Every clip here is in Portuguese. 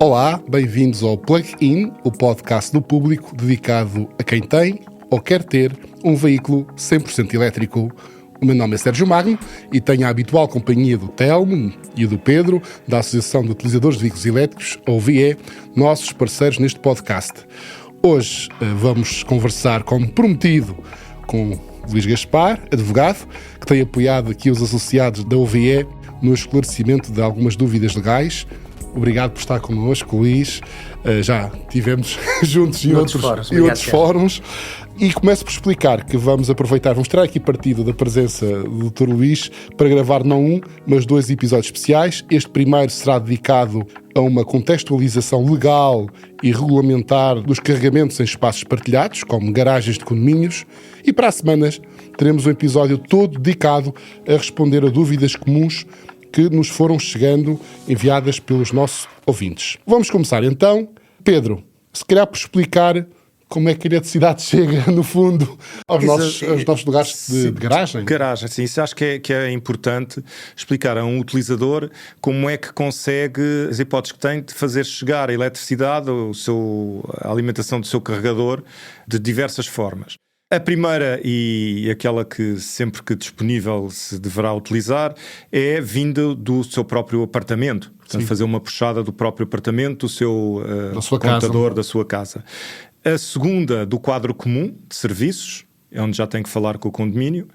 Olá, bem-vindos ao Plug-in, o podcast do público dedicado a quem tem ou quer ter um veículo 100% elétrico. O meu nome é Sérgio Magno e tenho a habitual companhia do Telmo e do Pedro, da Associação de Utilizadores de Veículos Elétricos, ou VE, nossos parceiros neste podcast. Hoje vamos conversar, como prometido, com Luís Gaspar, advogado, que tem apoiado aqui os associados da OVE no esclarecimento de algumas dúvidas legais. Obrigado por estar connosco, Luís. Já tivemos juntos em outros fóruns. E começo por explicar que vamos tirar aqui partido da presença do Dr. Luís para gravar não um, mas 2 episódios especiais. Este primeiro será dedicado a uma contextualização legal e regulamentar dos carregamentos em espaços partilhados, como garagens de condomínios. E para as semanas teremos um episódio todo dedicado a responder a dúvidas comuns que nos foram chegando, enviadas pelos nossos ouvintes. Vamos começar então. Pedro, se calhar por explicar como é que a eletricidade chega, no fundo, aos nossos lugares de garagem. Garagem, sim. Isso acho que é importante explicar a um utilizador como é que consegue, as hipóteses que tem de fazer chegar a eletricidade, a alimentação do seu carregador, de diversas formas. A primeira, e aquela que sempre que disponível se deverá utilizar, é vinda do seu próprio apartamento. Portanto, fazer uma puxada do próprio apartamento, do seu computador, da sua casa. A segunda, do quadro comum de serviços, é onde já tem que falar com o condomínio.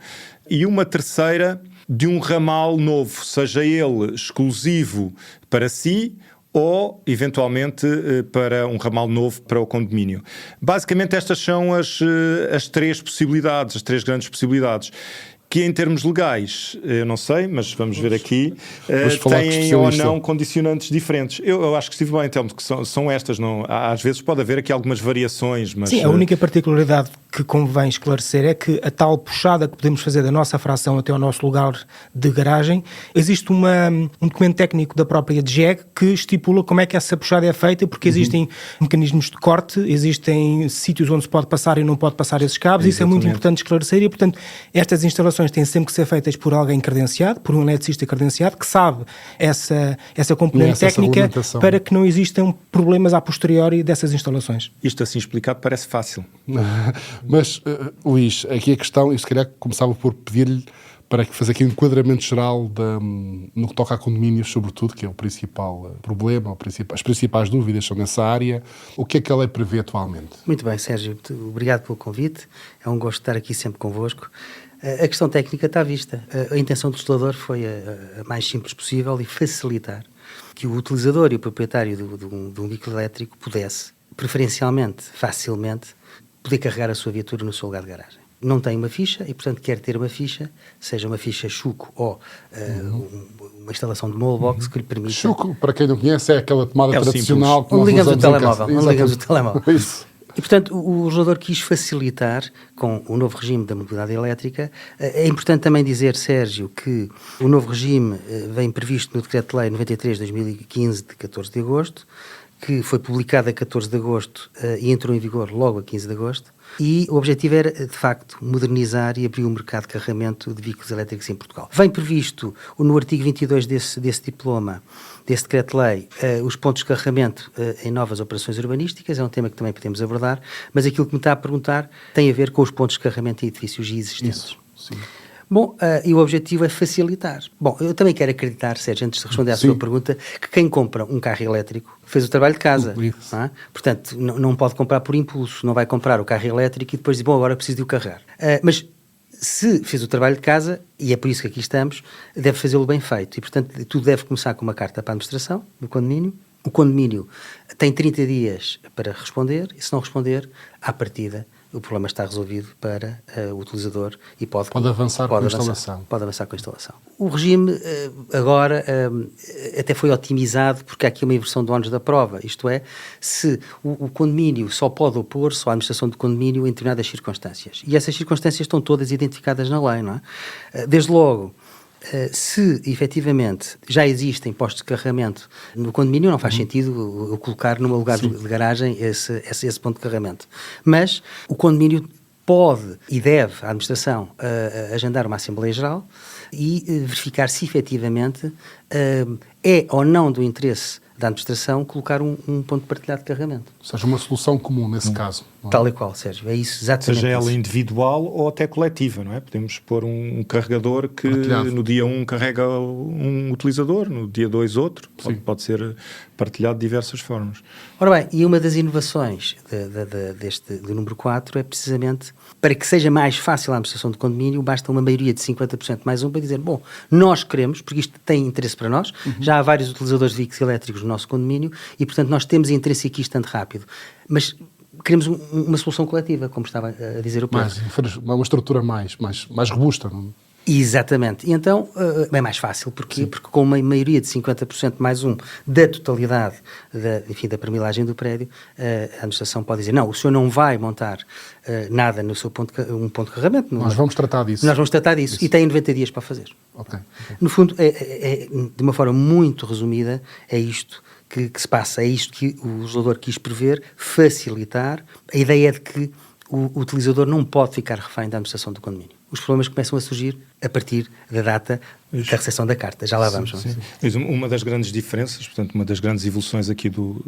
E uma terceira, de um ramal novo, seja ele exclusivo para si ou, eventualmente, para um ramal novo para o condomínio. Basicamente, estas são as 3 possibilidades, as 3 grandes possibilidades, que em termos legais, eu não sei, mas vamos ver aqui, têm ou não condicionantes diferentes. Eu acho que estive bem, Telmo, que são estas. Não, às vezes pode haver aqui algumas variações, mas... Sim, a única particularidade que convém esclarecer é que a tal puxada que podemos fazer da nossa fração até ao nosso lugar de garagem, existe um documento técnico da própria DGEG que estipula como é que essa puxada é feita, porque existem mecanismos de corte, existem sítios onde se pode passar e não pode passar esses cabos. Isso é muito importante esclarecer e, portanto, estas instalações têm sempre que ser feitas por alguém credenciado, por um eletricista credenciado, que sabe essa componente técnica, para que não existam problemas a posteriori dessas instalações. Isto assim explicado parece fácil. Mas, Luís, aqui a questão, e se calhar começava por pedir-lhe para fazer aqui um enquadramento geral no que toca a condomínios, sobretudo, que é o principal problema, as principais dúvidas são nessa área. O que é que a lei prevê atualmente? Muito bem, Sérgio, obrigado pelo convite. É um gosto estar aqui sempre convosco. A questão técnica está à vista. A intenção do legislador foi a mais simples possível e facilitar que o utilizador e o proprietário de um veículo elétrico pudesse, preferencialmente, facilmente, poder carregar a sua viatura no seu lugar de garagem. Não tem uma ficha e, portanto, quer ter uma ficha, seja uma ficha Chuco ou uma instalação de wallbox que lhe permita... Chuco, para quem não conhece, é aquela tomada tradicional que nós ligamos usamos o telemóvel. Não ligamos o telemóvel. Isso. E, portanto, o legislador quis facilitar com o novo regime da mobilidade elétrica. É importante também dizer, Sérgio, que o novo regime vem previsto no Decreto-Lei 93 de 2015, de 14 de agosto, que foi publicado a 14 de agosto e entrou em vigor logo a 15 de agosto. E o objetivo era, de facto, modernizar e abrir o mercado de carregamento de veículos elétricos em Portugal. Vem previsto, no artigo 22 desse diploma, desse decreto-lei, os pontos de carregamento em novas operações urbanísticas. É um tema que também podemos abordar, mas aquilo que me está a perguntar tem a ver com os pontos de carregamento em edifícios existentes. Isso, sim. Bom, e o objetivo é facilitar. Bom, eu também quero acreditar, Sérgio, antes de responder à sua pergunta, que quem compra um carro elétrico fez o trabalho de casa. Não é? Portanto, não pode comprar por impulso, não vai comprar o carro elétrico e depois diz, bom, agora preciso de o carregar. Mas se fez o trabalho de casa, e é por isso que aqui estamos, deve fazê-lo bem feito. E, portanto, tudo deve começar com uma carta para a administração do condomínio. O condomínio tem 30 dias para responder, e se não responder, à partida, o problema está resolvido para o utilizador e pode avançar com a instalação. Pode avançar com a instalação. O regime agora até foi otimizado porque há aqui uma inversão de ónus da prova, isto é, se o condomínio só pode opor-se à administração do condomínio em determinadas circunstâncias. E essas circunstâncias estão todas identificadas na lei, não é? Desde logo, se efetivamente já existem postos de carregamento no condomínio, não faz sentido eu colocar num lugar de garagem esse ponto de carregamento. Mas o condomínio pode e deve, a administração, agendar uma Assembleia Geral e verificar se efetivamente é ou não do interesse da administração colocar um ponto partilhado de carregamento. Ou seja, uma solução comum nesse caso. Não é? Tal e qual, Sérgio. É isso, exatamente. Seja ela isso. individual ou até coletiva, não é? Podemos pôr um carregador que Partilhado. no dia 1 carrega um utilizador, no dia 2 outro. Pode ser partilhado de diversas formas. Ora bem, e uma das inovações do número 4 é precisamente para que seja mais fácil a administração do condomínio, basta uma maioria de 50% mais um para dizer, bom, nós queremos, porque isto tem interesse para nós, já há vários utilizadores de veículos elétricos no nosso condomínio e, portanto, nós temos interesse aqui estando rápido. Mas queremos uma solução coletiva, como estava a dizer o Pedro. Uma estrutura mais robusta. Não? Exatamente. E então é mais fácil. Porquê? Porque com uma maioria de 50% mais um da totalidade da permilagem do prédio, a administração pode dizer, não, o senhor não vai montar nada no seu ponto de carregamento. Nós vamos tratar disso. Nós vamos tratar disso. E tem 90 dias para fazer. Okay. No fundo, de uma forma muito resumida, é isto que se passa. É isto que o legislador quis prever, facilitar. A ideia é de que o utilizador não pode ficar refém da administração do condomínio. Os problemas começam a surgir a partir da data da recepção da carta. Já lá vamos. Sim. Mas uma das grandes diferenças, portanto, uma das grandes evoluções aqui do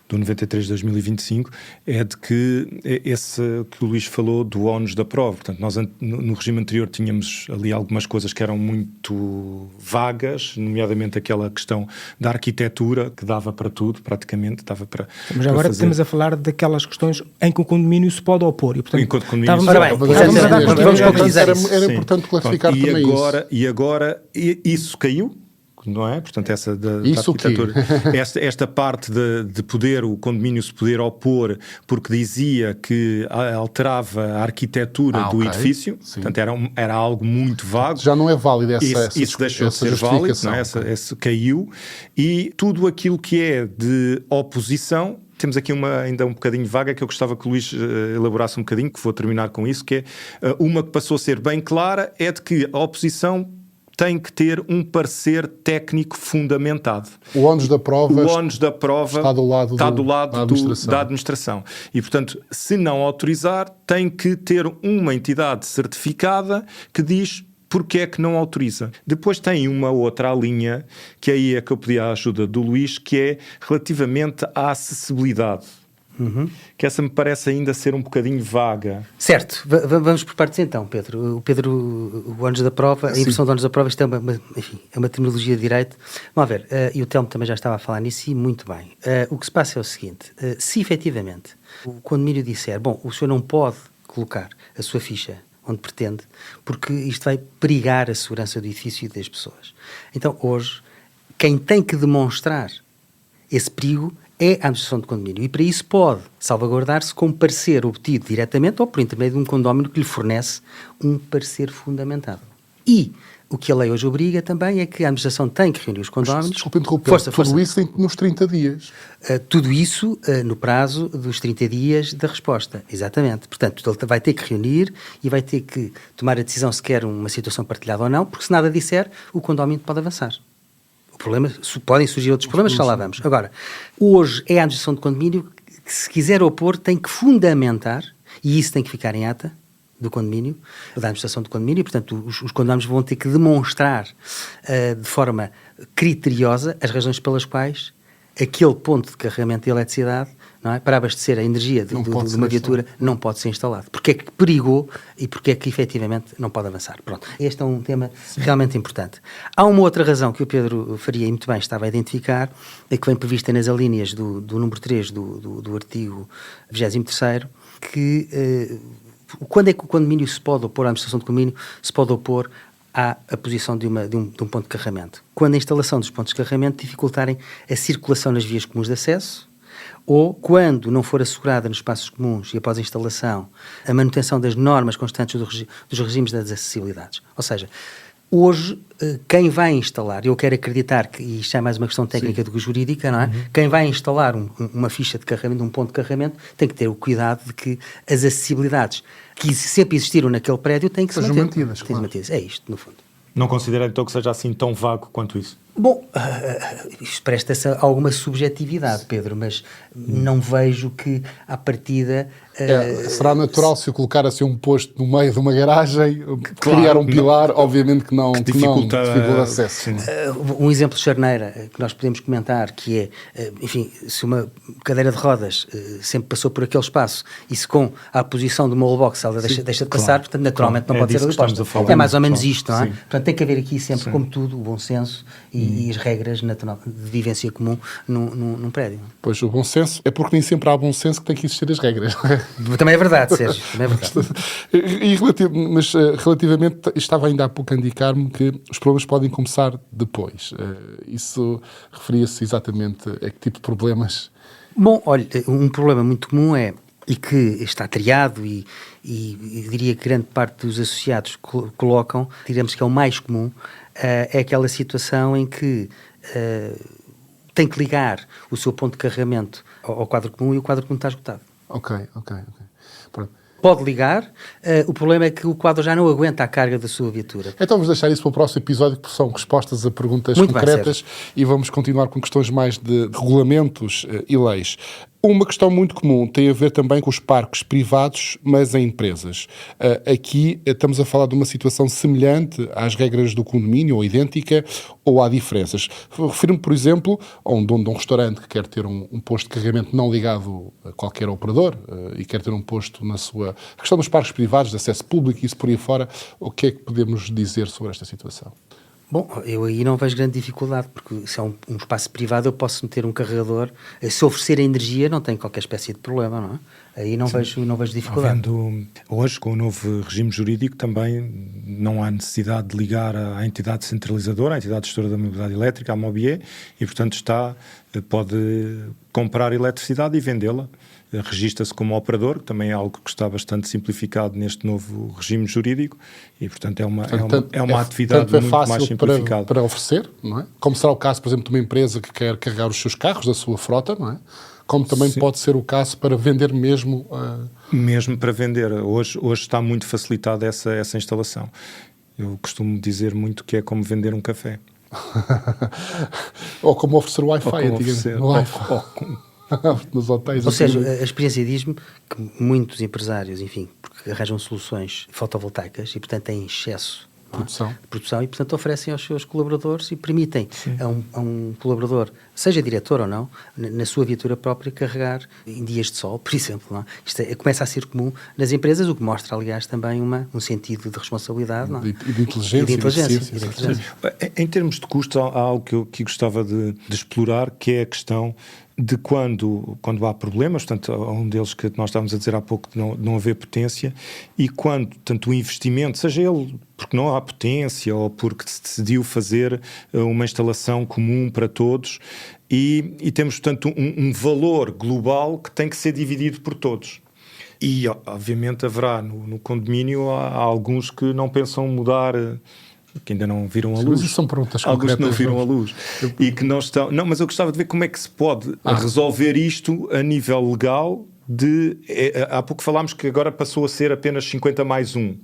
93 de 2025 é de que esse que o Luís falou do ónus da prova. Portanto, nós no regime anterior tínhamos ali algumas coisas que eram muito vagas, nomeadamente aquela questão da arquitetura que dava para tudo, praticamente, dava para Mas agora fazer. estamos a falar daquelas questões em que o condomínio se pode opor. E, portanto, Enquanto condomínio vamos concretizar isso. Era importante clarificar também isso. E agora isso caiu, não é? Portanto, essa da arquitetura. Esta parte de poder, o condomínio se poder opor, porque dizia que alterava a arquitetura do edifício, sim. Portanto, era algo muito vago. Já não é válido isso deixou de ser válido, não é? Esse caiu. E tudo aquilo que é de oposição. Temos aqui ainda um bocadinho vaga que eu gostava que o Luís elaborasse um bocadinho, que vou terminar com isso, que é uma que passou a ser bem clara, é de que a oposição tem que ter um parecer técnico fundamentado. O ónus da prova está do lado da administração. E, portanto, se não autorizar, tem que ter uma entidade certificada que diz porque é que não autoriza. Depois tem uma outra linha, que aí é que eu pedi a ajuda do Luís, que é relativamente à acessibilidade. Que essa me parece ainda ser um bocadinho vaga. Certo, vamos por partes então, Pedro. O ónus da prova, a inversão do ónus da prova, isto é uma terminologia de direito. Vamos ver, e o Telmo também já estava a falar nisso, e muito bem. O que se passa é o seguinte, se efetivamente o condomínio disser, bom, o senhor não pode colocar a sua ficha onde pretende, porque isto vai perigar a segurança do edifício e das pessoas. Então, hoje, quem tem que demonstrar esse perigo é a administração do condomínio. E para isso pode salvaguardar-se com um parecer obtido diretamente ou por intermédio de um condómino que lhe fornece um parecer fundamentado. E o que a lei hoje obriga também é que a administração tem que reunir os condóminos. Desculpe interromper, tudo isso nos 30 dias. Tudo isso no prazo dos 30 dias da resposta, exatamente. Portanto, ele vai ter que reunir e vai ter que tomar a decisão se quer uma situação partilhada ou não, porque se nada disser, o condómino pode avançar. O problema, podem surgir outros problemas, já lá vamos. Agora, hoje é a administração do condomínio que, se quiser opor, tem que fundamentar, e isso tem que ficar em ata do condomínio, da administração do condomínio, e, portanto, os condóminos vão ter que demonstrar de forma criteriosa as razões pelas quais aquele ponto de carregamento de eletricidade, não é, para abastecer a energia de uma viatura não pode ser instalado. Porque é que perigou e porque é que efetivamente não pode avançar. Pronto, este é um tema realmente importante. Há uma outra razão que o Pedro Faria e muito bem estava a identificar, que vem prevista nas alíneas do número 3 do artigo 23º, que quando é que o condomínio se pode opor, a administração do condomínio se pode opor à posição de um ponto de carregamento. Quando a instalação dos pontos de carregamento dificultarem a circulação nas vias comuns de acesso, ou quando não for assegurada nos espaços comuns e após a instalação a manutenção das normas constantes dos regimes das acessibilidades. Ou seja, hoje, quem vai instalar, eu quero acreditar que, e isto é mais uma questão técnica do que jurídica, não é? Quem vai instalar uma ficha de carregamento, um ponto de carregamento, tem que ter o cuidado de que as acessibilidades que sempre existiram naquele prédio têm que ser mantidas. É isto, no fundo. Não considera então que seja assim tão vago quanto isso? Bom, isto presta-se a alguma subjetividade, Pedro, mas não vejo que, à partida, Será natural se eu colocar assim um posto no meio de uma garagem, criar um pilar, obviamente que não dificulta o acesso. Um exemplo de charneira que nós podemos comentar, que é, enfim, se uma cadeira de rodas sempre passou por aquele espaço e se com a posição de uma wallbox ela deixa de passar, portanto naturalmente não pode ser ali posta. É mais ou menos isto, não é? Portanto tem que haver aqui sempre, como tudo, o bom senso e as regras de vivência comum num prédio. Pois, o bom senso é porque nem sempre há bom senso que tem que existir as regras. Também é verdade, Sérgio, também é verdade. Mas relativamente, estava ainda há pouco a indicar-me que os problemas podem começar depois. Isso referia-se exatamente a que tipo de problemas? Bom, olha, um problema muito comum e que está triado e diria que grande parte dos associados colocam, diremos que é o mais comum, é aquela situação em que tem que ligar o seu ponto de carregamento ao quadro comum e o quadro comum está esgotado. Ok. Pronto. Pode ligar, o problema é que o quadro já não aguenta a carga da sua viatura. Então vamos deixar isso para o próximo episódio, porque são respostas a perguntas muito concretas e vamos continuar com questões mais de regulamentos e leis. Uma questão muito comum tem a ver também com os parques privados, mas em empresas. Aqui estamos a falar de uma situação semelhante às regras do condomínio, ou idêntica, ou há diferenças. Refiro-me, por exemplo, a um dono de um restaurante que quer ter um posto de carregamento não ligado a qualquer operador e quer ter um posto na sua... A questão dos parques privados, de acesso público e isso por aí fora, o que é que podemos dizer sobre esta situação? Bom, eu aí não vejo grande dificuldade, porque se é um espaço privado eu posso meter um carregador, se oferecer a energia não tem qualquer espécie de problema, não é? Aí não vejo dificuldade. Hoje, com o novo regime jurídico, também não há necessidade de ligar à entidade centralizadora, à entidade gestora da mobilidade elétrica, à Mobier, e portanto pode comprar eletricidade e vendê-la. Registra-se como operador, que também é algo que está bastante simplificado neste novo regime jurídico e, portanto, é uma atividade muito mais simplificada. Para oferecer, não é? Como será o caso, por exemplo, de uma empresa que quer carregar os seus carros, da sua frota, não é? Como também pode ser o caso para vender mesmo... Mesmo para vender. Hoje está muito facilitada essa instalação. Eu costumo dizer muito que é como vender um café. Ou como oferecer o Wi-Fi, nos hotéis. Ou seja, a experiência diz-me que muitos empresários, enfim, porque arranjam soluções fotovoltaicas e, portanto, têm excesso de produção e, portanto, oferecem aos seus colaboradores e permitem a um colaborador, seja diretor ou não, na sua viatura própria, carregar em dias de sol, por exemplo. Não é? Isto começa a ser comum nas empresas, o que mostra, aliás, também um sentido de responsabilidade e de inteligência. Em termos de custo, há algo que eu gostava de explorar, que é a questão de quando há problemas, portanto, um deles que nós estávamos a dizer há pouco de não haver potência, e quando, tanto o investimento, seja ele porque não há potência ou porque se decidiu fazer uma instalação comum para todos, e temos, portanto, um valor global que tem que ser dividido por todos. E, obviamente, haverá no condomínio, há alguns que não pensam mudar... que ainda não viram a luz. Mas são perguntas alguns que não viram a luz e que não estão... Não, mas eu gostava de ver como é que se pode resolver isto a nível legal há pouco falámos que agora passou a ser apenas 50 mais 1.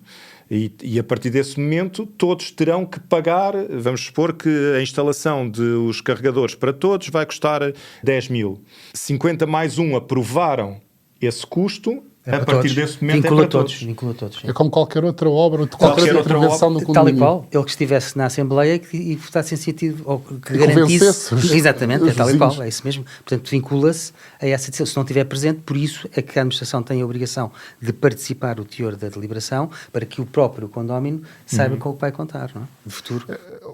E a partir desse momento todos terão que pagar, vamos supor que a instalação dos carregadores para todos vai custar 10 mil. 50 mais 1 aprovaram esse custo... A partir desse momento vincula todos. É como qualquer outra obra, qualquer outra intervenção no condomínio. Tal e qual, ele que estivesse na Assembleia e votasse em sentido, ou que garantisse... Exatamente, é tal e qual, é isso mesmo. Portanto, vincula-se a essa decisão. Se não estiver presente, por isso é que a administração tem a obrigação de participar o teor da deliberação para que o próprio condómino saiba com o que vai contar, não é? De futuro.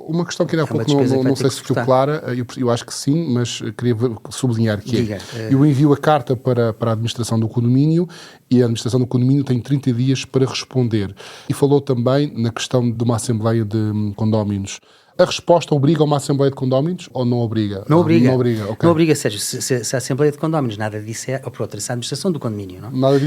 Uma questão que ainda há pouco não sei se ficou clara, eu acho que sim, mas queria sublinhar que eu envio a carta para a administração do condomínio e a administração do condomínio tem 30 dias para responder. E falou também na questão de uma assembleia de condóminos. A resposta obriga a uma Assembleia de Condóminos ou não obriga? Não obriga. Não obriga, okay. Não obriga, Sérgio. Se a Assembleia de Condóminos nada disser, ou por outra, se a administração do condomínio, não? Nada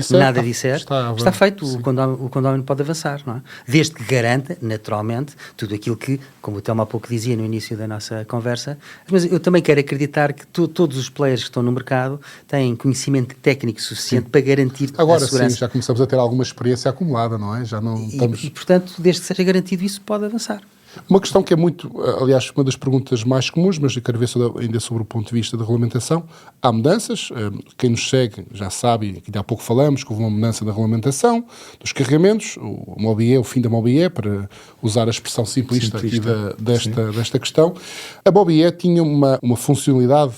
disser, está feito. O condómino pode avançar, não é? Desde que garanta, naturalmente, tudo aquilo que, como o Telmo há pouco dizia no início da nossa conversa, mas eu também quero acreditar que todos os players que estão no mercado têm conhecimento técnico suficiente para garantir agora, a segurança. Sim, já começamos a ter alguma experiência acumulada, não é? Já não estamos... e, portanto, desde que seja garantido isso, pode avançar. Uma questão que é muito, aliás, uma das perguntas mais comuns, mas eu quero ver ainda sobre o ponto de vista da regulamentação. Há mudanças, quem nos segue já sabe, que há pouco falamos, que houve uma mudança na regulamentação dos carregamentos, o MOBIE, o fim da MOBIE, para usar a expressão simplista aqui desta questão. A MOBIE tinha uma funcionalidade,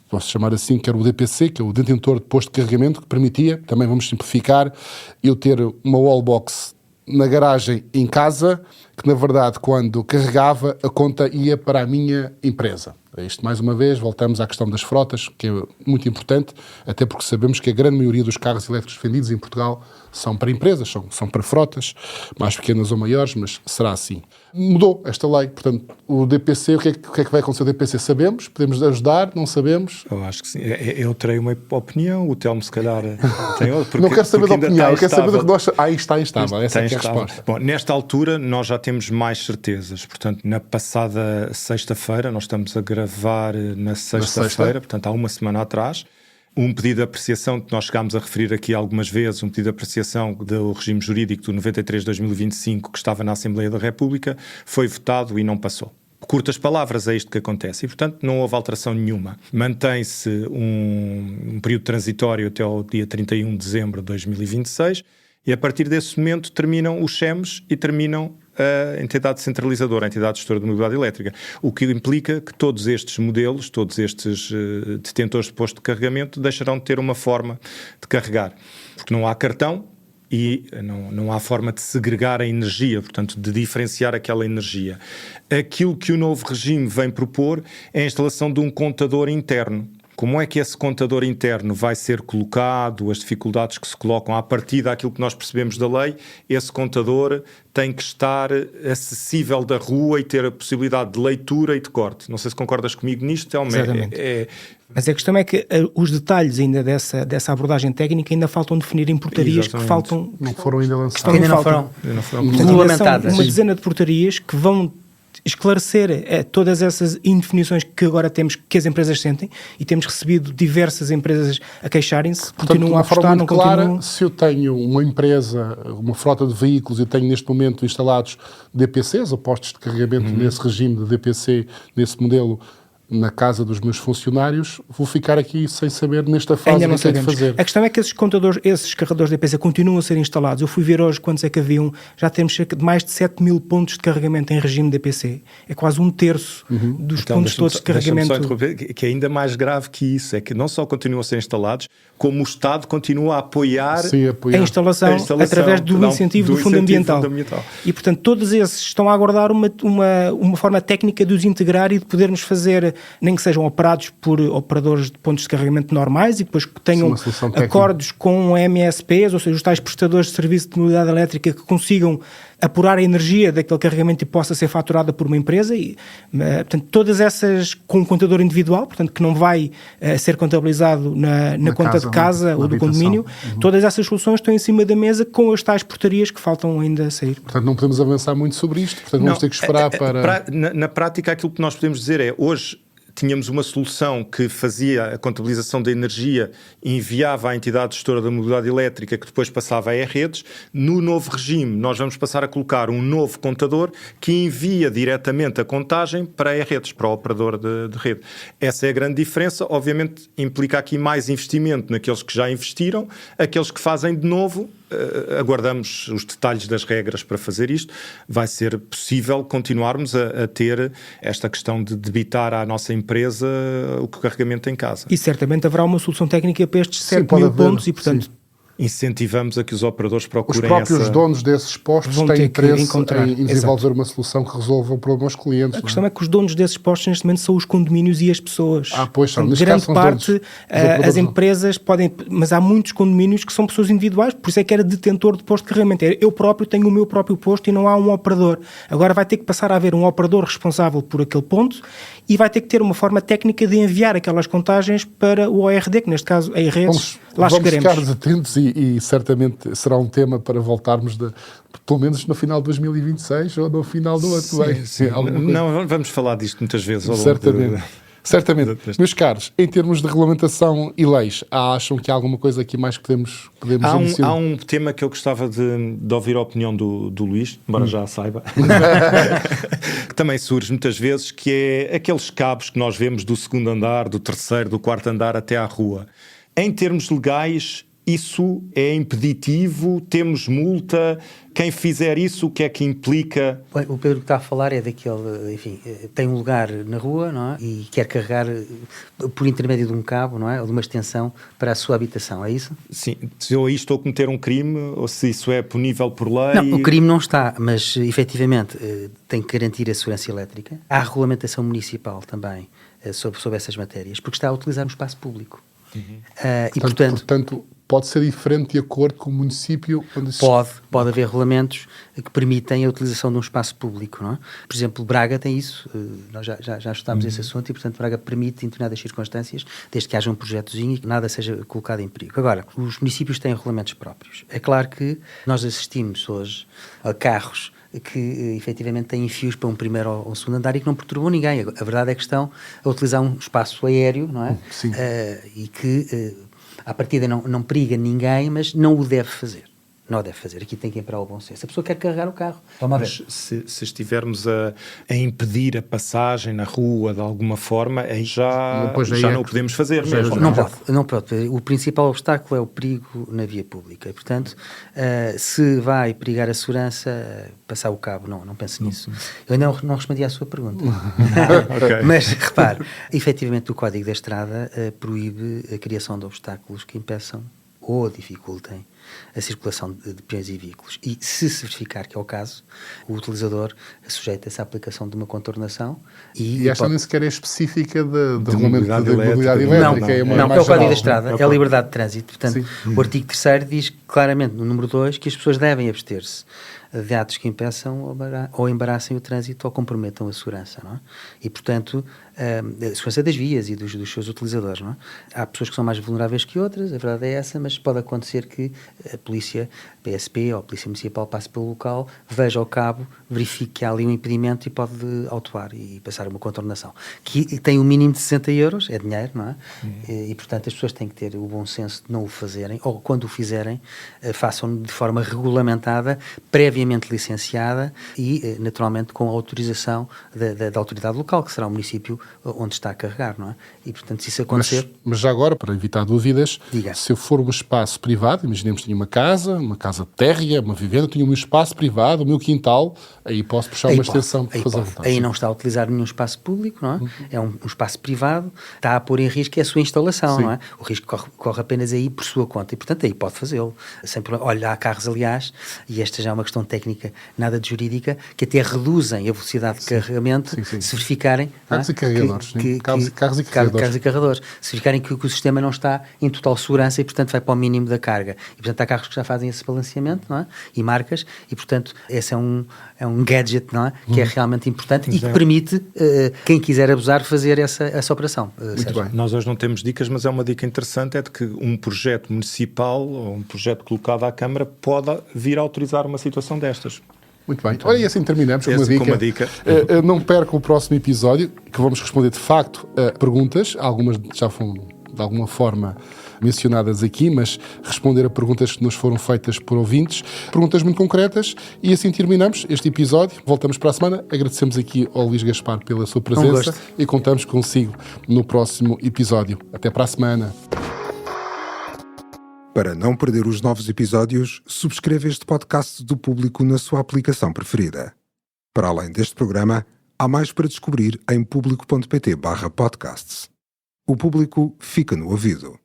posso chamar assim, que era o DPC, que é o detentor de posto de carregamento, que permitia, também vamos simplificar, eu ter uma wallbox na garagem em casa, que na verdade quando carregava a conta ia para a minha empresa. Isto mais uma vez, voltamos à questão das frotas, que é muito importante, até porque sabemos que a grande maioria dos carros elétricos vendidos em Portugal são para empresas, são para frotas, mais pequenas ou maiores, mas será assim. Mudou esta lei, portanto, o DPC, o que é que vai acontecer ao DPC? Sabemos? Podemos ajudar? Não sabemos? Eu acho que sim. Eu terei uma opinião, o Telmo se calhar tem outra. Não quero saber da opinião, eu quero saber do que nós... está instável, essa é a resposta. Bom, nesta altura nós já temos mais certezas, portanto, na passada sexta-feira, nós estamos a gravar na sexta-feira, portanto, há uma semana atrás, um pedido de apreciação que nós chegámos a referir aqui algumas vezes, um pedido de apreciação do regime jurídico do 93/2025 que estava na Assembleia da República, foi votado e não passou. Curtas palavras, é isto que acontece e, portanto, não houve alteração nenhuma. Mantém-se um período transitório até ao dia 31 de dezembro de 2026 e, a partir desse momento, terminam os SEMs e terminam a entidade centralizadora, a entidade gestora de mobilidade elétrica, o que implica que todos estes modelos, todos estes detentores de posto de carregamento deixarão de ter uma forma de carregar, porque não há cartão e não há forma de segregar a energia, portanto, de diferenciar aquela energia. Aquilo que o novo regime vem propor é a instalação de um contador interno. Como é que esse contador interno vai ser colocado, as dificuldades que se colocam a partir daquilo que nós percebemos da lei, esse contador tem que estar acessível da rua e ter a possibilidade de leitura e de corte. Não sei se concordas comigo nisto, Telmo. Exatamente. Mas a questão é que os detalhes ainda dessa abordagem técnica ainda faltam definir em portarias. Exatamente. Que faltam... Não foram ainda lançadas. Que ainda não foram regulamentadas. Uma dezena de portarias que vão esclarecer todas essas indefinições que agora temos, que as empresas sentem, e temos recebido diversas empresas a queixarem-se, continuam a apostar, não continuam... Se eu tenho uma empresa, uma frota de veículos e tenho neste momento instalados DPCs, ou postos de carregamento nesse regime de DPC, nesse modelo, na casa dos meus funcionários, vou ficar aqui sem saber nesta fase ainda não o que é de sabemos. fazer. A questão é que esses carregadores de DPC continuam a ser instalados. Eu fui ver hoje quantos é que haviam. Já temos cerca de mais de 7.000 pontos de carregamento em regime DPC. É quase um terço dos pontos todos de carregamento. Deixa-me só interromper, que é ainda mais grave que isso, é que não só continuam a ser instalados, como o Estado continua a apoiar, a instalação através do incentivo do Fundo Ambiental. E, portanto, todos esses estão a aguardar uma forma técnica de os integrar e de podermos fazer, nem que sejam operados por operadores de pontos de carregamento normais e depois que tenham acordos com MSPs, ou seja, os tais prestadores de serviço de mobilidade elétrica que consigam apurar a energia daquele carregamento e possa ser faturada por uma empresa e, portanto, todas essas com um contador individual, portanto, que não vai ser contabilizado na conta de casa ou do condomínio, todas essas soluções estão em cima da mesa com as tais portarias que faltam ainda a sair. Portanto, não podemos avançar muito sobre isto, portanto, vamos ter que esperar para... Na prática, aquilo que nós podemos dizer é, hoje, tínhamos uma solução que fazia a contabilização da energia e enviava à entidade gestora da mobilidade elétrica, que depois passava a E-Redes. No novo regime, nós vamos passar a colocar um novo contador que envia diretamente a contagem para a E-Redes, para o operador de rede. Essa é a grande diferença. Obviamente, implica aqui mais investimento naqueles que já investiram, aqueles que fazem de novo. Aguardamos os detalhes das regras para fazer isto. Vai ser possível continuarmos a ter esta questão de debitar à nossa empresa o carregamento em casa. E certamente haverá uma solução técnica para estes 7.000 pontos e, portanto... Incentivamos a que os operadores procurem os próprios donos desses postos têm interesse em desenvolver uma solução que resolva o problema aos clientes. A questão é que os donos desses postos neste momento são os condomínios e as pessoas. Pois são. Grande parte, as empresas podem... Mas há muitos condomínios que são pessoas individuais, por isso é que era detentor de posto de carregamento. Eu próprio tenho o meu próprio posto e não há um operador. Agora vai ter que passar a haver um operador responsável por aquele ponto e vai ter que ter uma forma técnica de enviar aquelas contagens para o ORD, que neste caso é a redes. Lá chegaremos. Vamos ficar atentos e certamente será um tema para voltarmos pelo menos no final de 2026 ou no final do ano. Sim. Não, vamos falar disto muitas vezes. Certamente. Certamente. Meus caros, em termos de regulamentação e leis, acham que há alguma coisa aqui mais que podemos há um tema que eu gostava de ouvir a opinião do Luís, embora já a saiba, que também surge muitas vezes, que é aqueles cabos que nós vemos do segundo andar, do terceiro, do quarto andar até à rua. Em termos legais, isso é impeditivo? Temos multa? Quem fizer isso, o que é que implica? O Pedro que está a falar é daquele, enfim, tem um lugar na rua, não é? E quer carregar por intermédio de um cabo, não é? Ou de uma extensão para a sua habitação, é isso? Sim, se eu aí estou a cometer um crime, ou se isso é punível por lei... Não, o crime não está, mas efetivamente tem que garantir a segurança elétrica. Há regulamentação municipal também sobre essas matérias, porque está a utilizar um espaço público. E portanto, pode ser diferente de acordo com o município onde se... Pode haver regulamentos que permitem a utilização de um espaço público, não é? Por exemplo, Braga tem isso, nós já estudámos esse assunto e, portanto, Braga permite, em determinadas circunstâncias, desde que haja um projetozinho e que nada seja colocado em perigo. Agora, os municípios têm regulamentos próprios. É claro que nós assistimos hoje a carros que efetivamente têm fios para um primeiro ou um segundo andar e que não perturbam ninguém. A verdade é que estão a utilizar um espaço aéreo, não é? Sim. E que, à partida, não periga ninguém, mas não o deve fazer. Não o deve fazer. Aqui tem que entrar o bom senso. A pessoa quer carregar o carro. Mas se estivermos a impedir a passagem na rua de alguma forma, aí já não o podemos fazer mesmo. Não pode. O principal obstáculo é o perigo na via pública. E, portanto, se vai perigar a segurança, passar o cabo, não pense nisso. Eu ainda não respondi à sua pergunta. Okay. Mas, repare, efetivamente o Código da Estrada proíbe a criação de obstáculos que impeçam ou dificultem a circulação de peões e veículos. E se verificar que é o caso, o utilizador sujeita-se à aplicação de uma contornação. E esta nem sequer é específica de mobilidade elétrica. Não, é o Código da Estrada, é a liberdade de trânsito. Portanto, o artigo 3º diz claramente, no número 2, que as pessoas devem abster-se de atos que impeçam ou embaraçem o trânsito ou comprometam a segurança, não é? E, portanto, a segurança das vias e dos seus utilizadores, não é? Há pessoas que são mais vulneráveis que outras, a verdade é essa, mas pode acontecer que a polícia, PSP ou a polícia municipal passe pelo local, veja o cabo, verifique que há ali um impedimento e pode autuar e passar uma contornação. Que tem um mínimo de 60 euros, é dinheiro, não é? E, portanto, as pessoas têm que ter o bom senso de não o fazerem, ou quando o fizerem, façam de forma regulamentada, previamente licenciada e, naturalmente, com a autorização da autoridade local, que será o município onde está a carregar, não é? E, portanto, se isso acontecer... Mas já agora, para evitar dúvidas, se eu for um espaço privado, imaginemos que tenho uma casa térrea, uma vivenda, tenho um espaço privado, o meu quintal, aí posso puxar uma extensão para fazer vontade. Aí não está a utilizar nenhum espaço público, não é? É um espaço privado, está a pôr em risco a sua instalação, não é? O risco corre apenas aí por sua conta e, portanto, aí pode fazê-lo. Sem problema. Olha, há carros, aliás, e esta já é uma questão técnica, nada de jurídica, que até reduzem a velocidade de carregamento se verificarem... Carros e carregadores. Carros e carregadores. Se verificarem que o sistema não está em total segurança e, portanto, vai para o mínimo da carga. E, portanto, há carros que já fazem esse balanceamento, não é? E marcas, e, portanto, esse é um gadget, não é? Que é realmente importante e que permite, quem quiser abusar, fazer essa operação. Muito bem. Nós hoje não temos dicas, mas é uma dica interessante, é de que um projeto municipal ou um projeto colocado à Câmara pode vir a autorizar uma situação destas. Muito bem. Olha, e assim terminamos com uma dica. Não percam o próximo episódio, que vamos responder de facto a perguntas. Algumas já foram de alguma forma mencionadas aqui, mas responder a perguntas que nos foram feitas por ouvintes. Perguntas muito concretas. E assim terminamos este episódio. Voltamos para a semana. Agradecemos aqui ao Luís Gaspar pela sua presença e contamos consigo no próximo episódio. Até para a semana. Para não perder os novos episódios, subscreva este podcast do Público na sua aplicação preferida. Para além deste programa, há mais para descobrir em público.pt/podcasts. O Público fica no ouvido.